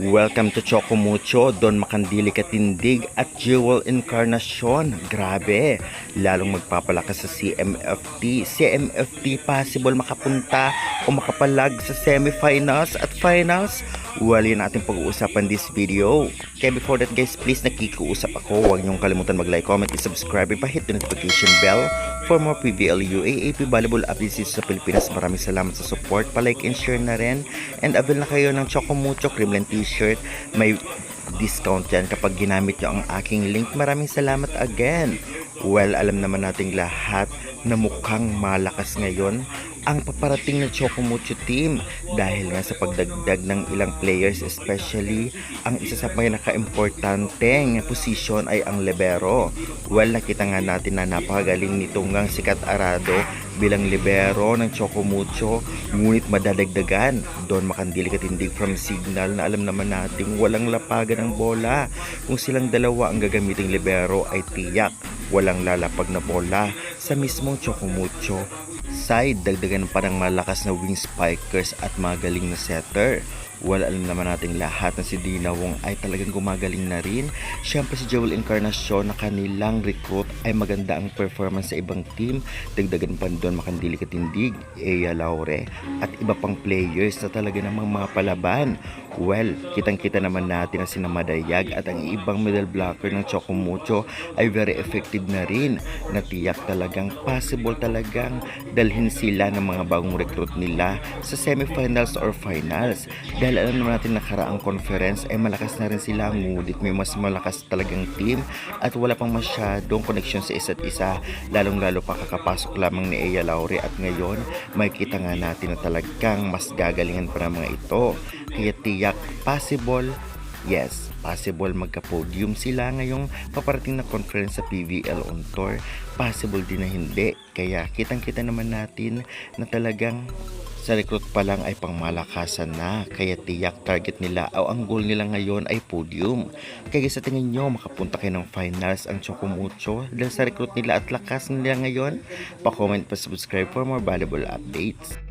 Welcome to Choco Mucho, Don Makandili Katindig at Jewel Encarnacion. Grabe, lalong magpapalakas sa CMFT. CMFT possible makapunta o makapalag sa semifinals at finals. Well, yun natin pag-uusapan this video. Kaya before that guys, please nakikiusap ako. Huwag niyong kalimutan mag-like, comment, and subscribe. Pa-hit the notification bell for more PVL UAAP volleyball updates sa Pilipinas. Maraming salamat sa support. Pa-like and share na rin. And avail na kayo ng Choco Mucho Creamland t-shirt. May discount yan kapag ginamit nyo ang aking link. Maraming salamat again. Well, alam naman nating lahat na mukhang malakas ngayon ang paparating na Choco Mucho team dahil nga sa pagdagdag ng ilang players, especially ang isa sa pinaka-importanteng position ay ang libero. Well, nakita nga natin na napakagaling nitong ngang Sikat Arado bilang libero ng Choco Mucho, ngunit madadagdagan Don Makandili Katindig from Signal na alam naman natin walang lapagan ng bola. Kung silang dalawa ang gagamiting libero ay tiyak walang lalapag na bola sa mismong Choco Mucho side. Dagdagan pa ng malakas na wing spikers at magaling na setter. Well, alam naman natin lahat na si Dina Wong ay talagang gumagaling na rin. Siyempre si Jewel Encarnacion na kanilang recruit ay maganda ang performance sa ibang team. Dagdagan pa doon Makandili Katindig, Ea Laure at iba pang players na talaga namang mga palaban. Well, kitang-kita naman natin na si Madayag at ang ibang middle blocker ng Choco Mucho ay very effective na rin. Natiyak talagang possible talagang dalhin sila ng mga bagong recruit nila sa semifinals or finals. Dahil alam naman natin nakaraang conference ay malakas na rin sila, ngunit may mas malakas talagang team at wala pang masyadong connection sa isa't isa, lalong lalo pa kakapasok lamang ni Ea Laure at ngayon makikita nga natin na talagang mas gagalingan pa ng mga ito. Kaya tiyak possible, yes, possible magka-podium sila ngayong paparating na conference sa PVL on Tour. Possible din na hindi. Kaya kitang-kita naman natin na talagang sa recruit pa lang ay pangmalakasan na. Kaya tiyak target nila o ang goal nila ngayon ay podium. Kaya sa tingin nyo makapunta kayo ng finals ang Choco Mucho dahil sa recruit nila at lakas nila ngayon? Pa-comment, pa-subscribe for more valuable updates.